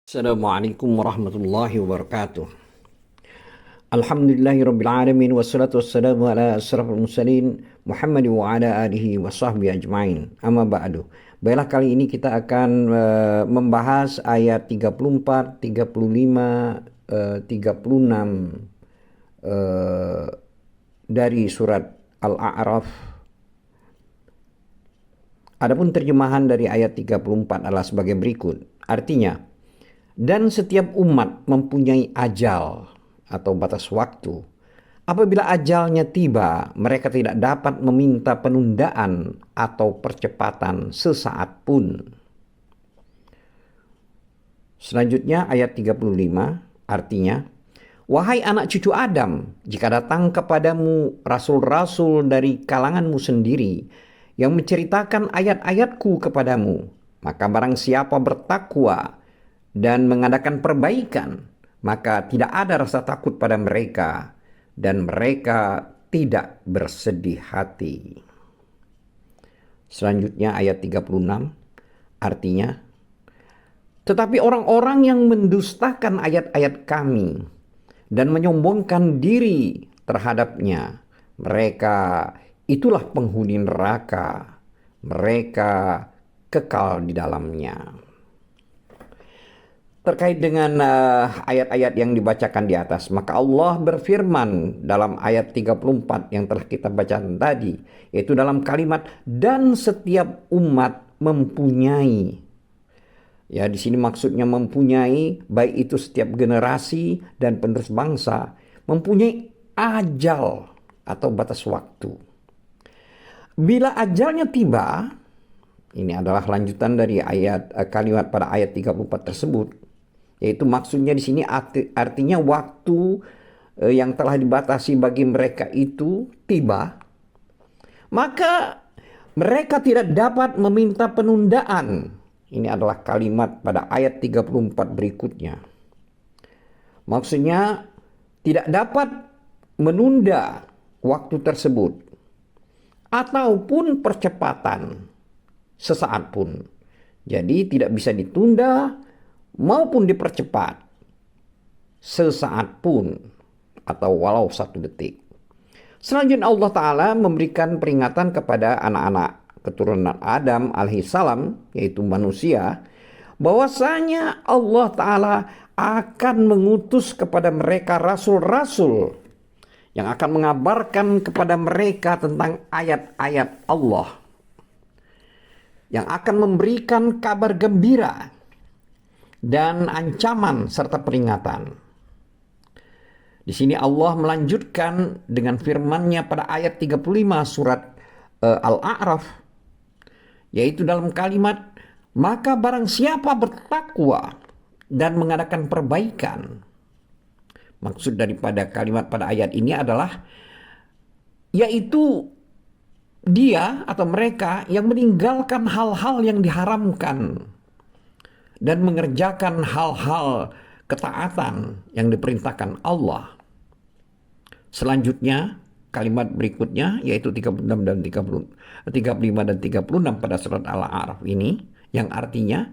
Assalamualaikum warahmatullahi wabarakatuh. Alhamdulillahirrabbilalamin. Wassalatu wassalamu ala asrafil mursalin Muhammad wa ala alihi wa sahbihi ajma'in. Amma ba'du. Baiklah, kali ini kita akan membahas ayat 34, 35, 36 dari surat Al-A'raf. Adapun terjemahan dari ayat 34 adalah sebagai berikut. Artinya, dan setiap umat mempunyai ajal atau batas waktu. Apabila ajalnya tiba, mereka tidak dapat meminta penundaan atau percepatan sesaat pun. Selanjutnya ayat 35 artinya, wahai anak cucu Adam, jika datang kepadamu rasul-rasul dari kalanganmu sendiri yang menceritakan ayat-ayatku kepadamu, maka barang siapa bertakwa dan mengadakan perbaikan, maka tidak ada rasa takut pada mereka dan mereka tidak bersedih hati. Selanjutnya ayat 36 artinya, tetapi orang-orang yang mendustakan ayat-ayat kami dan menyombongkan diri terhadapnya, mereka itulah penghuni neraka, mereka kekal di dalamnya. Terkait dengan ayat-ayat yang dibacakan di atas, maka Allah berfirman dalam ayat 34 yang telah kita baca tadi, yaitu dalam kalimat dan setiap umat mempunyai. Ya, di sini maksudnya mempunyai, baik itu setiap generasi dan penerus bangsa, mempunyai ajal atau batas waktu. Bila ajalnya tiba, ini adalah lanjutan dari ayat kalimat pada ayat 34 tersebut, yaitu maksudnya di sini artinya waktu yang telah dibatasi bagi mereka itu tiba, maka mereka tidak dapat meminta penundaan. Ini adalah kalimat pada ayat 34 berikutnya. Maksudnya tidak dapat menunda waktu tersebut ataupun percepatan sesaat pun. Jadi tidak bisa ditunda maupun dipercepat sesaat pun atau walau 1 detik. Selanjutnya Allah Ta'ala memberikan peringatan kepada anak-anak keturunan Adam alaihissalam, yaitu manusia, bahwasanya Allah Ta'ala akan mengutus kepada mereka rasul-rasul yang akan mengabarkan kepada mereka tentang ayat-ayat Allah, yang akan memberikan kabar gembira dan ancaman serta peringatan. Di sini Allah melanjutkan dengan firman-Nya pada ayat 35 surat Al-A'raf, yaitu dalam kalimat, maka barang siapa bertakwa dan mengadakan perbaikan. Maksud daripada kalimat pada ayat ini adalah yaitu dia atau mereka yang meninggalkan hal-hal yang diharamkan dan mengerjakan hal-hal ketaatan yang diperintahkan Allah. Selanjutnya, kalimat berikutnya yaitu 36 dan 35 dan 36 pada surat Al-A'raf ini, yang artinya,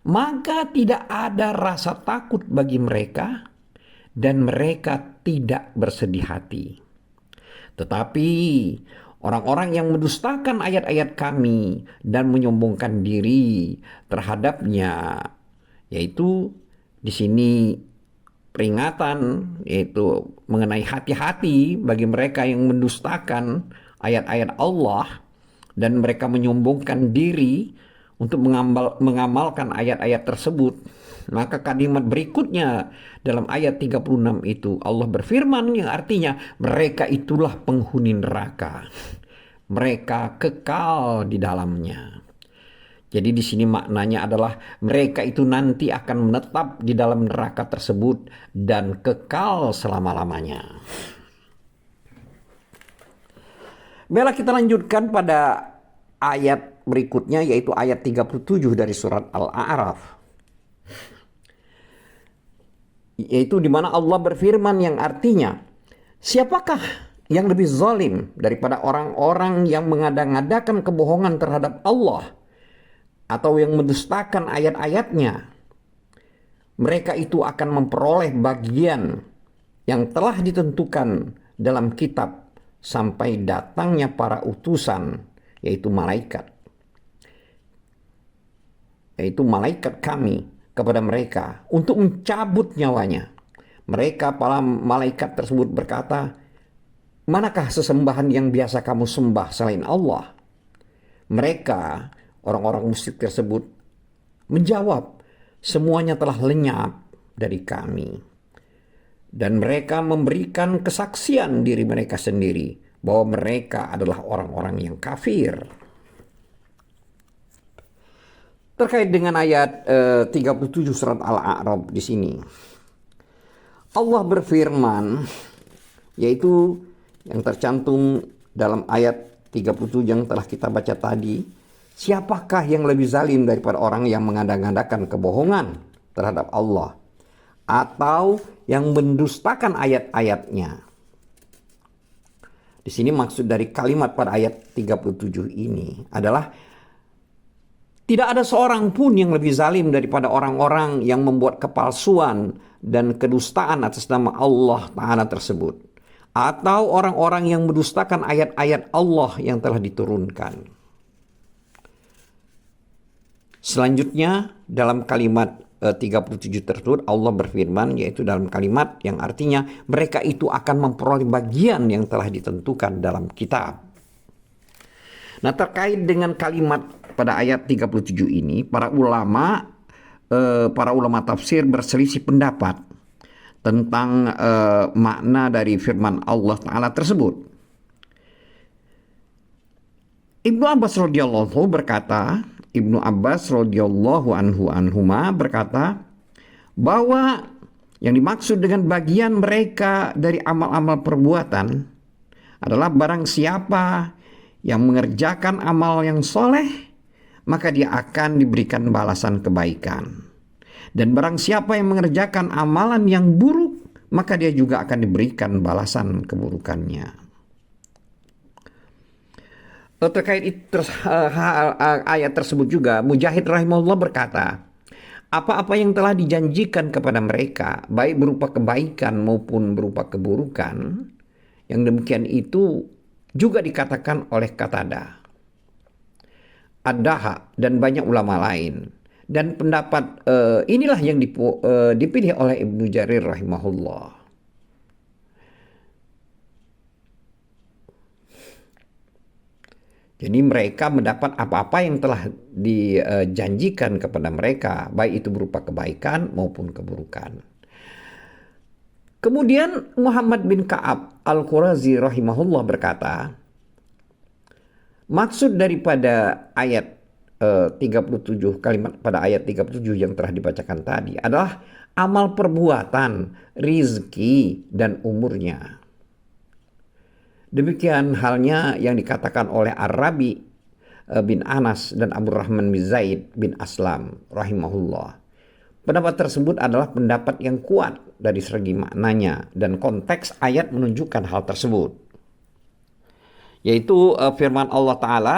maka tidak ada rasa takut bagi mereka dan mereka tidak bersedih hati. Tetapi orang-orang yang mendustakan ayat-ayat kami dan menyombongkan diri terhadapnya, yaitu di sini peringatan, yaitu mengenai hati-hati bagi mereka yang mendustakan ayat-ayat Allah dan mereka menyombongkan diri untuk mengamalkan ayat-ayat tersebut. Maka kalimat berikutnya dalam ayat 36 itu Allah berfirman yang artinya mereka itulah penghuni neraka. Mereka kekal di dalamnya. Jadi di sini maknanya adalah mereka itu nanti akan menetap di dalam neraka tersebut dan kekal selama-lamanya. Baiklah, kita lanjutkan pada ayat berikutnya, yaitu ayat 37 dari surat Al-A'raf, yaitu di mana Allah berfirman yang artinya, siapakah yang lebih zalim daripada orang-orang yang mengada-ngadakan kebohongan terhadap Allah atau yang mendustakan ayat-ayatnya? mereka itu akan memperoleh bagian yang telah ditentukan dalam kitab sampai datangnya para utusan, yaitu malaikat kami kepada mereka untuk mencabut nyawanya. Mereka, para malaikat tersebut berkata, manakah sesembahan yang biasa kamu sembah selain Allah? Mereka, orang-orang musyrik tersebut, menjawab, semuanya telah lenyap dari kami. Dan mereka memberikan kesaksian diri mereka sendiri bahwa mereka adalah orang-orang yang kafir. Terkait dengan ayat 37 surat Al-A'raf di sini, Allah berfirman, yaitu yang tercantum dalam ayat 37 yang telah kita baca tadi, siapakah yang lebih zalim daripada orang yang mengada-ngadakan kebohongan terhadap Allah atau yang mendustakan ayat-ayatnya? Di sini maksud dari kalimat pada ayat 37 ini adalah tidak ada seorang pun yang lebih zalim daripada orang-orang yang membuat kepalsuan dan kedustaan atas nama Allah Ta'ala tersebut, atau orang-orang yang mendustakan ayat-ayat Allah yang telah diturunkan. Selanjutnya dalam kalimat 37 tersebut Allah berfirman, yaitu dalam kalimat yang artinya mereka itu akan memperoleh bagian yang telah ditentukan dalam kitab. Nah, terkait dengan kalimat pada ayat 37 ini, para ulama tafsir berselisih pendapat tentang makna dari firman Allah Ta'ala tersebut. Ibnu Abbas radhiyallahu anhuma berkata bahwa yang dimaksud dengan bagian mereka dari amal-amal perbuatan adalah barang siapa yang mengerjakan amal yang soleh, maka dia akan diberikan balasan kebaikan. Dan barang siapa yang mengerjakan amalan yang buruk, maka dia juga akan diberikan balasan keburukannya. Terkait ayat tersebut juga, Mujahid rahimahullah berkata, apa-apa yang telah dijanjikan kepada mereka, baik berupa kebaikan maupun berupa keburukan, yang demikian itu juga dikatakan oleh Qatadah, Ad-Daha, dan banyak ulama lain. Dan pendapat inilah yang dipilih oleh Ibnu Jarir rahimahullah. Jadi mereka mendapat apa-apa yang telah dijanjikan kepada mereka, baik itu berupa kebaikan maupun keburukan. Kemudian Muhammad bin Ka'ab Al-Qurazi rahimahullah berkata, maksud daripada ayat 37, kalimat pada ayat 37 yang telah dibacakan tadi adalah amal perbuatan, rizki, dan umurnya. Demikian halnya yang dikatakan oleh Ar-Rabi bin Anas dan Abdurrahman bin Zaid bin Aslam rahimahullah. Pendapat tersebut adalah pendapat yang kuat dari segi maknanya dan konteks ayat menunjukkan hal tersebut. Yaitu firman Allah Ta'ala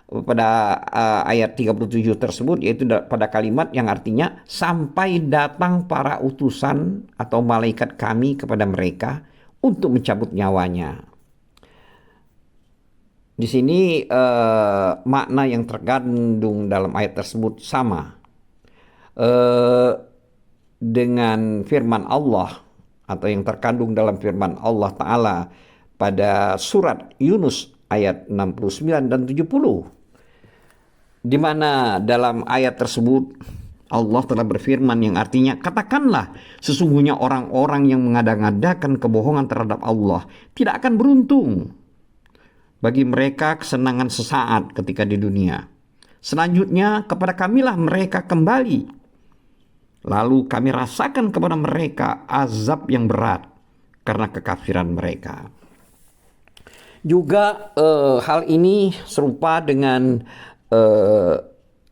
pada ayat 37 tersebut, yaitu pada kalimat yang artinya sampai datang para utusan atau malaikat kami kepada mereka untuk mencabut nyawanya. Di sini makna yang terkandung dalam ayat tersebut sama dengan firman Allah atau yang terkandung dalam firman Allah Ta'ala pada surat Yunus ayat 69 dan 70, di mana dalam ayat tersebut Allah telah berfirman yang artinya, katakanlah sesungguhnya orang-orang yang mengada-ngadakan kebohongan terhadap Allah tidak akan beruntung. Bagi mereka kesenangan sesaat ketika di dunia. Selanjutnya kepada kamilah mereka kembali. Lalu kami rasakan kepada mereka azab yang berat karena kekafiran mereka. Juga hal ini serupa dengan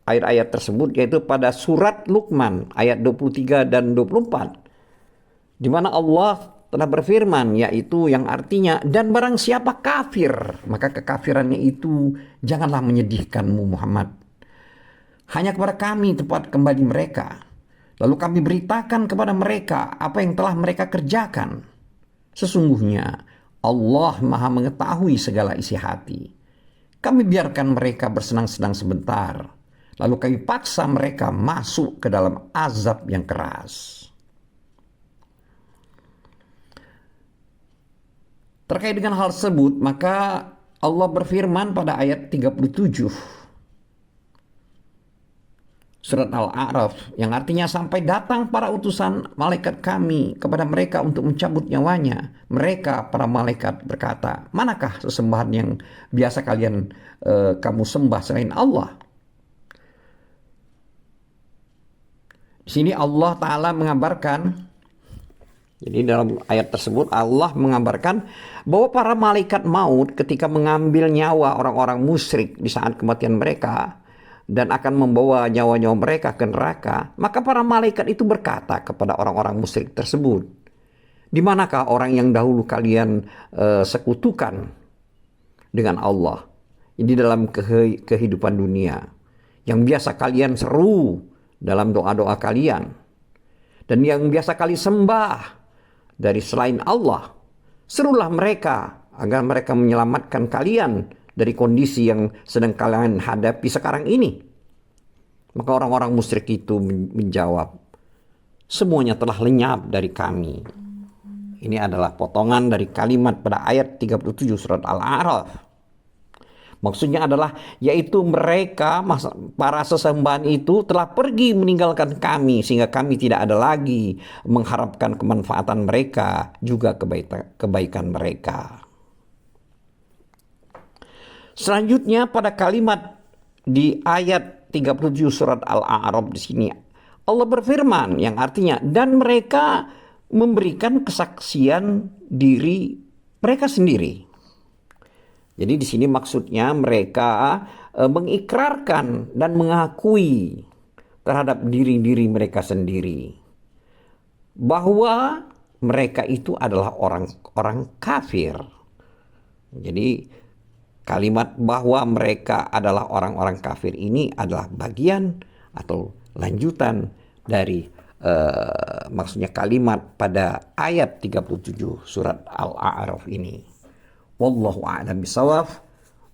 ayat-ayat tersebut, yaitu pada surat Luqman ayat 23 dan 24. Di mana Allah telah berfirman, yaitu yang artinya, dan barang siapa kafir, maka kekafirannya itu janganlah menyedihkanmu Muhammad. Hanya kepada kami tempat kembali mereka. Lalu kami beritakan kepada mereka apa yang telah mereka kerjakan. Sesungguhnya Allah Maha mengetahui segala isi hati. Kami biarkan mereka bersenang-senang sebentar, lalu kami paksa mereka masuk ke dalam azab yang keras. Terkait dengan hal tersebut, maka Allah berfirman pada ayat 37 surat Al-A'raf, yang artinya sampai datang para utusan malaikat kami kepada mereka untuk mencabut nyawanya. Mereka, para malaikat, berkata, manakah sesembahan yang biasa kalian kamu sembah selain Allah? Di sini Allah Ta'ala mengabarkan, jadi dalam ayat tersebut Allah mengabarkan bahwa para malaikat maut ketika mengambil nyawa orang-orang musyrik di saat kematian mereka dan akan membawa nyawa-nyawa mereka ke neraka, maka para malaikat itu berkata kepada orang-orang musyrik tersebut, di manakah orang yang dahulu kalian sekutukan dengan Allah ini dalam kehidupan dunia, yang biasa kalian seru dalam doa-doa kalian, dan yang biasa kali sembah dari selain Allah? Serulah mereka agar mereka menyelamatkan kalian dari kondisi yang sedang kalian hadapi sekarang ini. Maka orang-orang musyrik itu menjawab, semuanya telah lenyap dari kami. Ini adalah potongan dari kalimat pada ayat 37 surat Al-A'raf. Maksudnya adalah, yaitu mereka, para sesembahan itu telah pergi meninggalkan kami, sehingga kami tidak ada lagi mengharapkan kemanfaatan mereka, juga kebaikan mereka. Selanjutnya pada kalimat di ayat 37 surat Al-A'raf di sini Allah berfirman yang artinya, dan mereka memberikan kesaksian diri mereka sendiri. Jadi di sini maksudnya mereka mengikrarkan dan mengakui terhadap diri-diri mereka sendiri bahwa mereka itu adalah orang-orang kafir. Jadi kalimat bahwa mereka adalah orang-orang kafir ini adalah bagian atau lanjutan dari maksudnya kalimat pada ayat 37 surat Al-A'raf ini. Wallahu a'lam bishawab.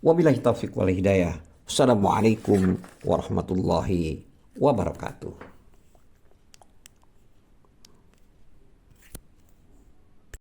Wabillahi taufiq wal hidayah. Assalamualaikum warahmatullahi wabarakatuh.